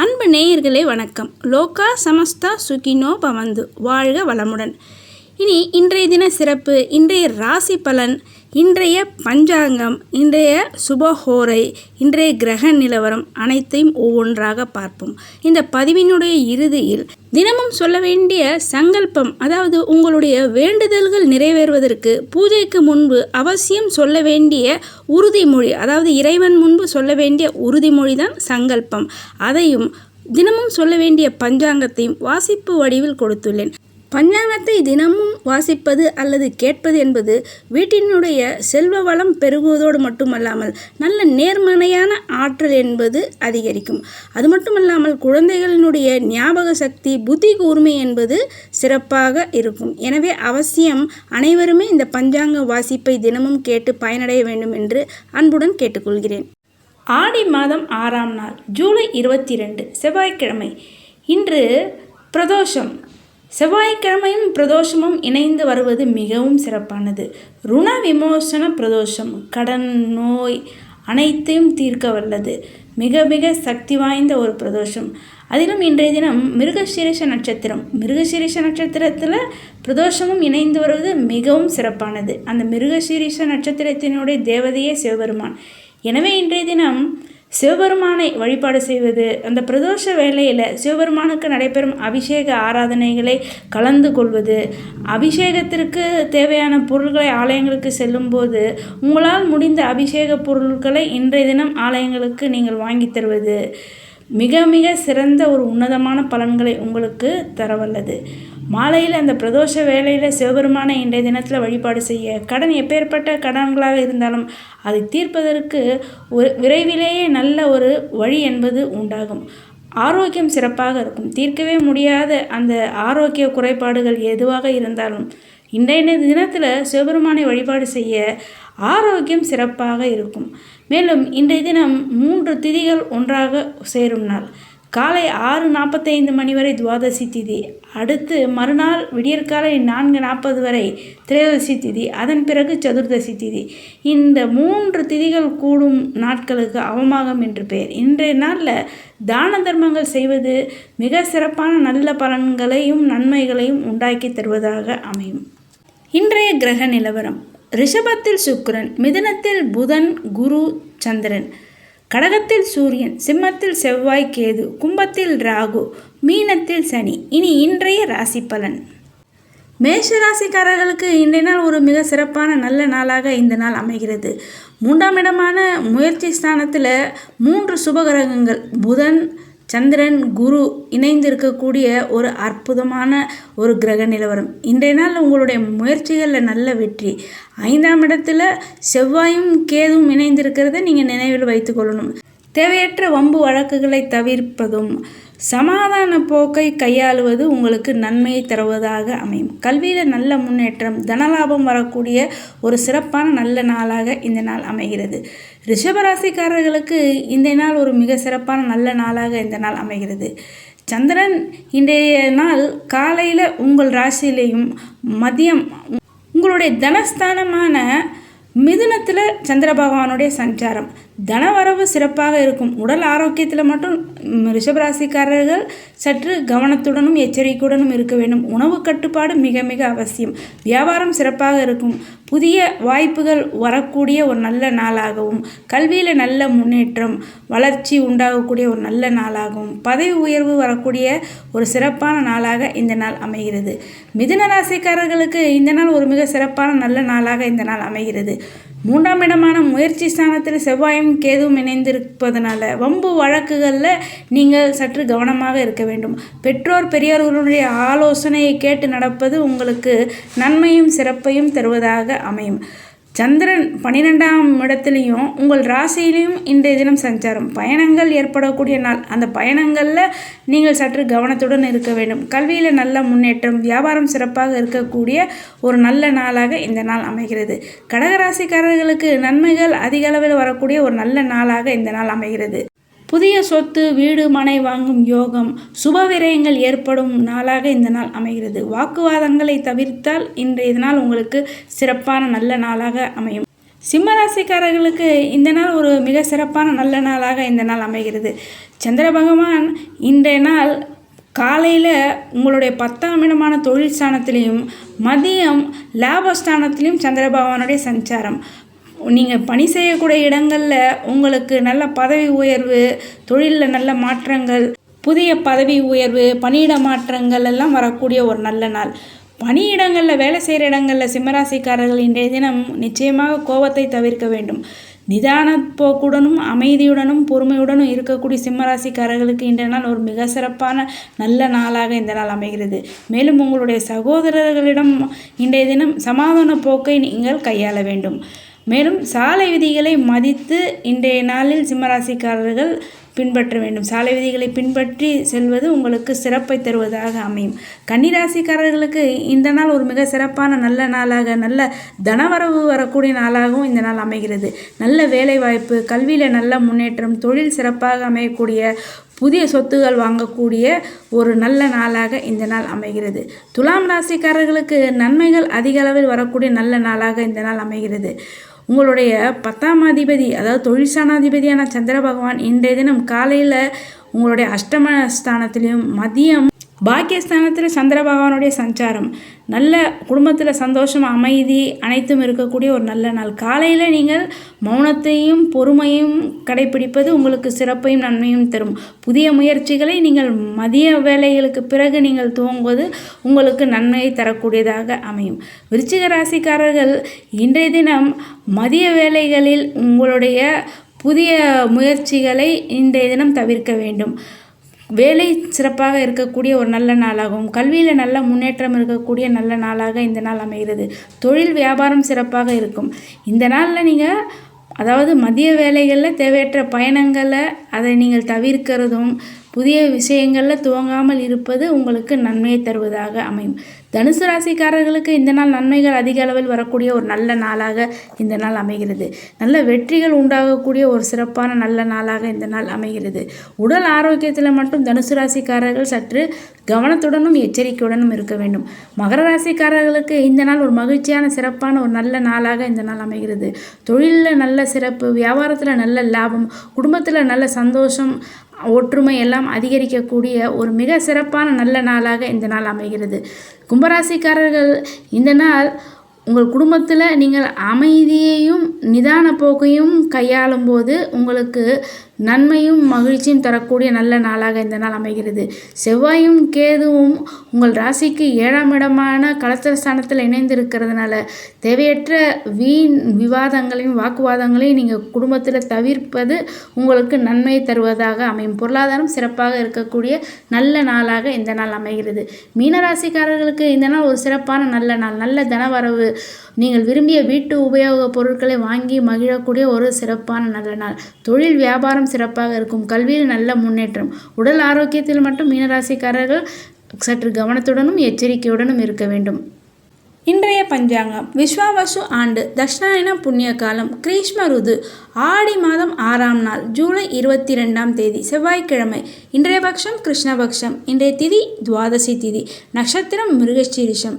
அன்பு நேயர்களே வணக்கம். லோகா சமஸ்தா சுகினோ பவந்து, வாழ்க வளமுடன். இன்றைய தின சிறப்பு, இன்றைய ராசி பலன், இன்றைய பஞ்சாங்கம், இன்றைய சுபஹோரை, இன்றைய கிரக நிலவரம் அனைத்தையும் ஒவ்வொன்றாக பார்ப்போம். இந்த பதிவினுடைய இறுதியில் தினமும் சொல்ல வேண்டிய சங்கல்பம், அதாவது உங்களுடைய வேண்டுதல்கள் நிறைவேறுவதற்கு பூஜைக்கு முன்பு அவசியம் சொல்ல வேண்டிய உறுதிமொழி, அதாவது இறைவன் முன்பு சொல்ல வேண்டிய உறுதிமொழி தான் சங்கல்பம். அதையும் தினமும் சொல்ல வேண்டிய பஞ்சாங்கத்தையும் வாசிப்பு வடிவில் கொடுத்துள்ளேன். பஞ்சாங்கத்தை தினமும் வாசிப்பது அல்லது கேட்பது என்பது வீட்டினுடைய செல்வ வளம் பெருகுவதோடு மட்டுமல்லாமல் நல்ல நேர்மறையான ஆற்றல் என்பது அதிகரிக்கும். அது மட்டுமல்லாமல் குழந்தைகளினுடைய ஞாபக சக்தி, புத்தி கூர்மை என்பது சிறப்பாக இருக்கும். எனவே அவசியம் அனைவருமே இந்த பஞ்சாங்க வாசிப்பை தினமும் கேட்டு பயனடைய வேண்டும் என்று அன்புடன் கேட்டுக்கொள்கிறேன். ஆடி மாதம் 6ஆம் நாள், ஜூலை 22, செவ்வாய்க்கிழமை. இன்று பிரதோஷம். செவ்வாய்க்கிழமையும் பிரதோஷமும் இணைந்து வருவது மிகவும் சிறப்பானது. ருண விமோசன பிரதோஷம். கடன், நோய் அனைத்தையும் தீர்க்க வல்லது. மிக மிக சக்தி வாய்ந்த ஒரு பிரதோஷம். அதிலும் இன்றைய தினம் மிருகசீரிஷ நட்சத்திரம். மிருகசீரிஷ நட்சத்திரத்தில் பிரதோஷமும் இணைந்து வருவது மிகவும் சிறப்பானது. அந்த மிருகசீரிஷ நட்சத்திரத்தினுடைய தேவதையே சிவபெருமான். எனவே இன்றைய தினம் சிவபெருமானை வழிபாடு செய்வது, அந்த பிரதோஷ வேளையில் சிவபெருமானுக்கு நடைபெறும் அபிஷேக ஆராதனைகளை கலந்து கொள்வது, அபிஷேகத்திற்கு தேவையான பொருட்களை ஆலயங்களுக்கு செல்லும்போது உங்களால் முடிந்த அபிஷேக பொருட்களை இன்றைய தினம் ஆலயங்களுக்கு நீங்கள் வாங்கி தருவது மிக மிக சிறந்த ஒரு உன்னதமான பலன்களை உங்களுக்கு தரவல்லது. மாலையில் அந்த பிரதோஷ வேளையில் சிவபெருமானை இன்றைய தினத்தில் வழிபாடு செய்ய, கடன் எப்பேற்பட்ட கடன்களாக இருந்தாலும் அதை தீர்ப்பதற்கு விரைவிலேயே நல்ல ஒரு வழி என்பது உண்டாகும். ஆரோக்கியம் சிறப்பாக இருக்கும். தீர்க்கவே முடியாத அந்த ஆரோக்கிய குறைபாடுகள் எதுவாக இருந்தாலும் இன்றைய தினத்தில் சிவபெருமானை வழிபாடு செய்ய ஆரோக்கியம் சிறப்பாக இருக்கும். மேலும் இன்றைய தினம் 3 திதிகள் ஒன்றாக சேரும் நாள். காலை 6:45 மணி வரை துவாதசி திதி, அடுத்து மறுநாள் விடியற்காலை 4:40 வரை திரையோதசி திதி, அதன் பிறகு சதுர்தசி திதி. இந்த 3 திதிகள் கூடும் நாட்களுக்கு அவமாகம் என்று பெயர். இன்றைய நாளில் தான தர்மங்கள் செய்வது மிக சிறப்பான நல்ல பலன்களையும் நன்மைகளையும் உண்டாக்கி தருவதாக அமையும். இன்றைய கிரக நிலவரம். ரிஷபத்தில் சுக்கிரன், மிதுனத்தில் புதன், குரு, சந்திரன், கடகத்தில் சூரியன், சிம்மத்தில் செவ்வாய், கேது, கும்பத்தில் ராகு, மீனத்தில் சனி. இன்றைய ராசி பலன். மேஷ ராசிக்காரர்களுக்கு இன்றைய நாள் ஒரு மிக சிறப்பான நல்ல நாளாக இந்த நாள் அமைகிறது. 3ஆம் இடமான முயற்சி ஸ்தானத்தில் 3 சுபகிரகங்கள் புதன், சந்திரன், குரு இணைந்து இருக்கக்கூடிய ஒரு அற்புதமான ஒரு கிரக நிலவரம். இன்றைய நாள் உங்களுடைய முயற்சிகளில் நல்ல வெற்றி. 5ஆம் இடத்துல செவ்வாயும் கேதுவும் இணைந்திருக்கிறத நீங்கள் நினைவில் வைத்து கொள்ளணும். தேவையற்ற வம்பு வழக்குகளை தவிர்ப்பதும் சமாதான போக்கை கையாளுவது உங்களுக்கு நன்மையை தருவதாக அமையும். கல்வியில் நல்ல முன்னேற்றம், தனலாபம் வரக்கூடிய ஒரு சிறப்பான நல்ல நாளாக இந்த நாள் அமைகிறது. ரிஷபராசிக்காரர்களுக்கு இந்த நாள் ஒரு மிக சிறப்பான நல்ல நாளாக இந்த நாள் அமைகிறது. சந்திரன் இன்றைய நாள் காலையில் உங்கள் ராசியிலையும் மதியம் உங்களுடைய தனஸ்தானமான மிதுனத்தில் சந்திர பகவானுடைய சஞ்சாரம். தனவரவு சிறப்பாக இருக்கும். உடல் ஆரோக்கியத்தில் மட்டும் ரிஷபராசிக்காரர்கள் சற்று கவனத்துடனும் எச்சரிக்கையுடனும் இருக்க வேண்டும். உணவு கட்டுப்பாடு மிக மிக அவசியம். வியாபாரம் சிறப்பாக இருக்கும். புதிய வாய்ப்புகள் வரக்கூடிய ஒரு நல்ல நாளாகவும், கல்வியில் நல்ல முன்னேற்றம், வளர்ச்சி உண்டாகக்கூடிய ஒரு நல்ல நாளாகவும், பதவி உயர்வு வரக்கூடிய ஒரு சிறப்பான நாளாக இந்த நாள் அமைகிறது. மிதுன ராசிக்காரர்களுக்கு இந்த நாள் ஒரு மிக சிறப்பான நல்ல நாளாக இந்த நாள் அமைகிறது. 3ஆம் இடமான முயற்சி ஸ்தானத்தில் செவ்வாயும் கேதுவும் இணைந்திருப்பதனால வம்பு வழக்குகளில் நீங்கள் சற்று கவனமாக இருக்க வேண்டும். பெற்றோர் பெரியோர்களுடைய ஆலோசனையை கேட்டு நடப்பது உங்களுக்கு நன்மையும் சிறப்பையும் தருவதாக அமையும். சந்திரன் 12ஆம் இடத்துலையும் உங்கள் ராசியிலையும் இன்றைய தினம் சஞ்சாரம். பயணங்கள் ஏற்படக்கூடிய நாள். அந்த பயணங்களில் நீங்கள் சற்று கவனத்துடன் இருக்க வேண்டும். கல்வியில் நல்ல முன்னேற்றம், வியாபாரம் சிறப்பாக இருக்கக்கூடிய ஒரு நல்ல நாளாக இந்த நாள் அமைகிறது. கடகராசிக்காரர்களுக்கு நன்மைகள் அதிக அளவில் வரக்கூடிய ஒரு நல்ல நாளாக இந்த நாள் அமைகிறது. புதிய சொத்து, வீடு, மனை வாங்கும் யோகம், சுப விரயங்கள் ஏற்படும் நாளாக இந்த நாள் அமைகிறது. வாக்குவாதங்களை தவிர்த்தால் இன்றைய நாள் உங்களுக்கு சிறப்பான நல்ல நாளாக அமையும். சிம்மராசிக்காரர்களுக்கு இந்த நாள் ஒரு மிக சிறப்பான நல்ல நாளாக இந்த நாள் அமைகிறது. சந்திர பகவான் இன்றைய நாள் காலையில் உங்களுடைய 10ஆம் இடமான தொழில் ஸ்தானத்திலையும் மதியம் லாபஸ்தானத்திலையும் சந்திர பகவானுடைய சஞ்சாரம். நீங்கள் பணி செய்யக்கூடிய இடங்களில் உங்களுக்கு நல்ல பதவி உயர்வு, தொழிலில் நல்ல மாற்றங்கள், புதிய பதவி உயர்வு, பணியிட மாற்றங்கள் எல்லாம் வரக்கூடிய ஒரு நல்ல நாள். பணியிடங்களில் வேலை செய்கிற இடங்களில் சிம்மராசிக்காரர்கள் இன்றைய தினம் நிச்சயமாக கோபத்தை தவிர்க்க வேண்டும். நிதான போக்குடனும் அமைதியுடனும் பொறுமையுடனும் இருக்கக்கூடிய சிம்மராசிக்காரர்களுக்கு இன்றைய நாள் ஒரு மிக சிறப்பான நல்ல நாளாக இந்த நாள் அமைகிறது. மேலும் உங்களுடைய சகோதரர்களிடம் இன்றைய தினம் சமாதான போக்கை நீங்கள் கையாள வேண்டும். மேலும் சாலை விதிகளை மதித்து இன்றைய நாளில் சிம்மராசிக்காரர்கள் பின்பற்ற வேண்டும். சாலை விதிகளை பின்பற்றி செல்வது உங்களுக்கு சிறப்பை தருவதாக அமையும். கன்னிராசிக்காரர்களுக்கு இந்த நாள் ஒரு மிக சிறப்பான நல்ல நாளாக, நல்ல தனவரவு வரக்கூடிய நாளாகவும் இந்த நாள் அமைகிறது. நல்ல வேலை வாய்ப்பு, கல்வியில் நல்ல முன்னேற்றம், தொழில் சிறப்பாக அமையக்கூடிய, புதிய சொத்துகள் வாங்கக்கூடிய ஒரு நல்ல நாளாக இந்த நாள் அமைகிறது. துலாம் ராசிக்காரர்களுக்கு நன்மைகள் அதிக அளவில் வரக்கூடிய நல்ல நாளாக இந்த நாள் அமைகிறது. உங்களுடைய 10ஆம் அதிபதி, அதாவது தொழில்ஸ்தானாதிபதியான சந்திர பகவான் இன்றைய தினம் காலையில் உங்களுடைய அஷ்டமஸ்தானத்திலையும் மதியம் பாக்கியஸ்தானத்தில் சந்திர பகவானுடைய சஞ்சாரம். நல்ல குடும்பத்தில் சந்தோஷம், அமைதி அனைத்தும் இருக்கக்கூடிய ஒரு நல்ல நாள். காலையில் நீங்கள் மௌனத்தையும் பொறுமையும் கடைபிடிப்பது உங்களுக்கு சிறப்பையும் நன்மையும் தரும். புதிய முயற்சிகளை நீங்கள் மதிய வேலைகளுக்கு பிறகு நீங்கள் துவங்குவது உங்களுக்கு நன்மையை தரக்கூடியதாக அமையும். விருச்சிக ராசிக்காரர்கள் இன்றைய தினம் மதிய வேலைகளில் உங்களுடைய புதிய முயற்சிகளை இன்றைய தினம் தவிர்க்க வேண்டும். வேலை சிறப்பாக இருக்கக்கூடிய ஒரு நல்ல நாளாகவும், கல்வியில் நல்ல முன்னேற்றம் இருக்கக்கூடிய நல்ல நாளாக இந்த நாள் அமைகிறது. தொழில் வியாபாரம் சிறப்பாக இருக்கும். இந்த நாளில் நீங்கள் அதாவது மதிய வேலைகளில் தேவையற்ற பயணங்களை அதை நீங்கள் தவிர்க்கிறதும், புதிய விஷயங்களில் துவங்காமல் இருப்பது உங்களுக்கு நன்மையை தருவதாக அமையும். தனுசு ராசிக்காரர்களுக்கு இந்த நாள் நன்மைகள் அதிக அளவில் வரக்கூடிய ஒரு நல்ல நாளாக இந்த நாள் அமைகிறது. நல்ல வெற்றிகள் உண்டாகக்கூடிய ஒரு சிறப்பான நல்ல நாளாக இந்த நாள் அமைகிறது. உடல் ஆரோக்கியத்தில் மட்டும் தனுசு ராசிக்காரர்கள் சற்று கவனத்துடனும் எச்சரிக்கையுடனும் இருக்க வேண்டும். மகர ராசிக்காரர்களுக்கு இந்த நாள் ஒரு மகிழ்ச்சியான சிறப்பான ஒரு நல்ல நாளாக இந்த நாள் அமைகிறது. தொழிலில் நல்ல சிறப்பு, வியாபாரத்தில் நல்ல லாபம், குடும்பத்தில் நல்ல சந்தோஷம், ஒற்றுமை எல்லாம் அதிகரிக்கக்கூடிய ஒரு மிக சிறப்பான நல்ல நாளாக இந்த நாள் அமைகிறது. கும்பராசிக்காரர்கள் இந்த நாள் உங்கள் குடும்பத்தில் நீங்கள் அமைதியையும் நிதான போக்கையும் கையாளும் போது உங்களுக்கு நன்மையும் மகிழ்ச்சியும் தரக்கூடிய நல்ல நாளாக இந்த நாள் அமைகிறது. செவ்வாயும் கேதுவும் உங்கள் ராசிக்கு 7ஆம் இடமான கலத்திரஸ்தானத்தில் இணைந்திருக்கிறதுனால தேவையற்ற வீண் விவாதங்களையும் வாக்குவாதங்களையும் நீங்கள் குடும்பத்தில் தவிர்ப்பது உங்களுக்கு நன்மை தருவதாக அமையும். பொருளாதாரம் சிறப்பாக இருக்கக்கூடிய நல்ல நாளாக இந்த நாள் அமைகிறது. மீனராசிக்காரர்களுக்கு இந்த நாள் ஒரு சிறப்பான நல்ல நாள். நல்ல தனவரவு, நீங்கள் விரும்பிய வீட்டு உபயோகப் பொருட்களை வாங்கி மகிழக்கூடிய ஒரு சிறப்பான நல்ல நாள். தொழில் வியாபாரம் சிறப்பாக இருக்கும். கல்வியில் நல்ல முன்னேற்றம். உடல் ஆரோக்கியத்தில் மட்டும் மீனராசிக்காரர்கள் சற்று கவனத்துடனும் எச்சரிக்கையுடனும் இருக்க வேண்டும். இன்றைய பஞ்சாங்கம் விஸ்வாவசு ஆண்டு, தட்சிணாயன புண்ணிய காலம், கிரீஷ்ம ருது, ஆடி மாதம் 6ஆம் நாள், ஜூலை 22ஆம் தேதி, செவ்வாய்க்கிழமை. இன்றைய பட்சம் கிருஷ்ணபக்ஷம். இன்றைய திதி துவாதசி திதி. நட்சத்திரம் மிருகசீரிஷம்.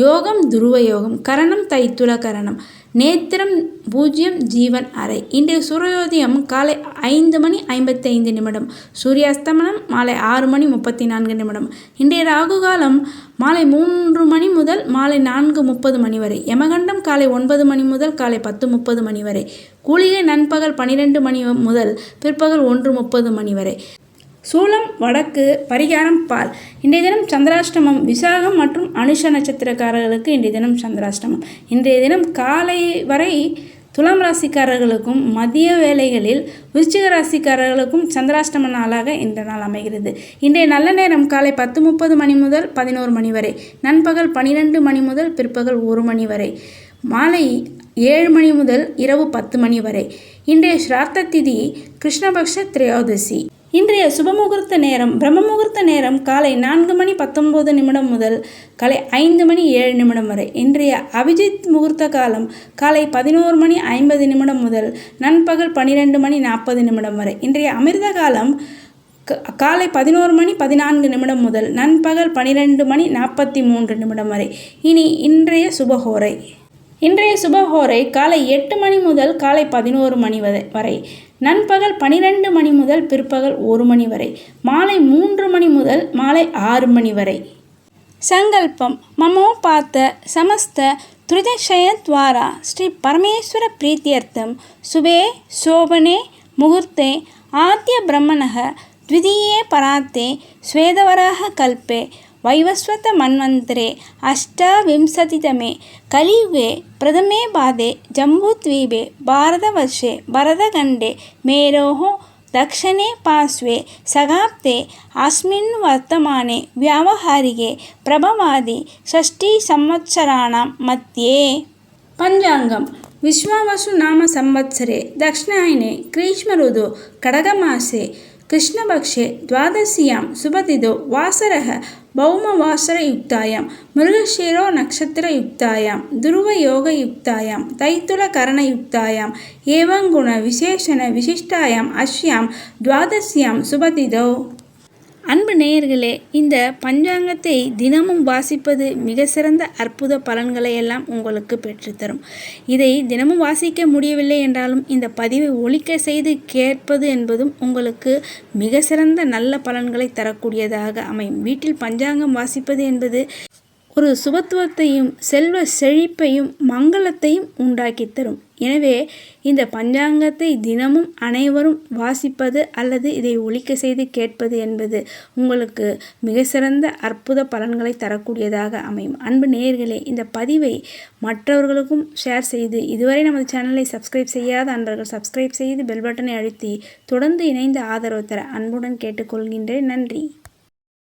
யோகம் துருவ யோகம். கரணம் தைத்துல கரணம். நேத்திரம் 0 ஜீவன் அறை. இன்றைய சூரியோதயம் காலை 5:55. சூரியாஸ்தமனம் மாலை 6:34. இன்றைய ராகுகாலம் மாலை 3 முதல் மாலை 4:30 வரை. யமகண்டம் காலை 9 முதல் காலை 10:30 வரை. கூலிகை நண்பகல் 12 முதல் பிற்பகல் 1:30 வரை. சூலம் வடக்கு. பரிகாரம் பால். இன்றைய தினம் சந்திராஷ்டமம். விசாகம் மற்றும் அனுஷ நட்சத்திரக்காரர்களுக்கு இன்றைய தினம் சந்திராஷ்டமம். இன்றைய தினம் காலை வரை துலாம் ராசிக்காரர்களுக்கும் மதிய வேளைகளில் விருச்சிக ராசிக்காரர்களுக்கும் சந்திராஷ்டம நாளாக இந்த நாள் அமைகிறது. இன்றைய நல்ல நேரம் காலை 10:30 முதல் 11 வரை. நண்பகல் 12 முதல் பிற்பகல் 1 வரை. மாலை 7 முதல் இரவு 10 வரை. இன்றைய ஸ்ராத்த திதி கிருஷ்ணபக்ஷ திரையோதசி. இன்றைய சுபமுகூர்த்த நேரம் பிரம்ம முகூர்த்த நேரம் காலை 4:19 முதல் காலை 5:07 வரை. இன்றைய அபிஜித் முகூர்த்த காலம் காலை 11:50 முதல் நண்பகல் 12:40 வரை. இன்றைய அமிர்த காலம் காலை 11:14 முதல் நண்பகல் 12:43 வரை. இனி இன்றைய சுபஹோரை. இன்றைய சுபஹோரை காலை 8 முதல் காலை 11 வரை. நண்பகல் 12 மணி முதல் பிற்பகல் 1 மணி வரை, மாலை 3 மணி முதல் மாலை 6 மணி வரை. சங்கல்பம் மமோபாத்த சமஸ்த துரிதக்ஷயத்வாரா ஸ்ரீ பரமேஸ்வர பிரீத்தியர்த்தம் சுபே சோபனே முகூர்த்தே ஆத்ய பிரம்மணः द्वितीये परार्ते स्वेदवराह कल्पे वैवस्वत मन्वन्तरे अष्टाविंशतितमे कलियुगे प्रथमे पादे जम्बूद्वीपे भारतवर्षे भरतखण्डे मेरोः दक्षिणे पार्श्वे शताब्दे अस्मिन् वर्तमाने व्यावहारिके प्रभवादि षष्टिसंवत्सराणां मध्ये. पञ्चाङ्गं विश्वावसु नाम संवत्सरे दक्षिणायने ग्रीष्मऋतु खड्गमासे कृष्णपक्षे द्वादश्यां शुभतिथौ वासरः भौमवासरयुक्तायां मृगशिरो नक्षत्रयुक्तायां ध्रुवयोगयुक्तायां तैतुलकरणयुक्तायां एवं गुणविशेषणविशिष्टायाम् अस्यां द्वादश्यां शुभतिथौ. அன்பு நேயர்களே, இந்த பஞ்சாங்கத்தை தினமும் வாசிப்பது மிக சிறந்த அற்புத பலன்களை எல்லாம் உங்களுக்கு பெற்றுத்தரும். இதை தினமும் வாசிக்க முடியவில்லை என்றாலும் இந்த பதிவை ஒலிக்க செய்து கேட்பது என்பதும் உங்களுக்கு மிக சிறந்த நல்ல பலன்களை தரக்கூடியதாக அமையும். வீட்டில் பஞ்சாங்கம் வாசிப்பது என்பது ஒரு சுபத்துவத்தையும் செல்வ செழிப்பையும் மங்களத்தையும் உண்டாக்கி தரும். எனவே இந்த பஞ்சாங்கத்தை தினமும் அனைவரும் வாசிப்பது அல்லது இதை ஒலிக்க செய்து கேட்பது என்பது உங்களுக்கு மிக சிறந்த அற்புத பலன்களை தரக்கூடியதாக அமையும். அன்பு நேயர்களே, இந்த பதிவை மற்றவர்களுக்கும் ஷேர் செய்து இதுவரை நமது சேனலை சப்ஸ்கிரைப் செய்யாத அன்பர்கள் சப்ஸ்கிரைப் செய்து பெல் பட்டனை அழுத்தி தொடர்ந்து இணைந்து ஆதரவு தர அன்புடன் கேட்டுக்கொள்கின்றேன். நன்றி.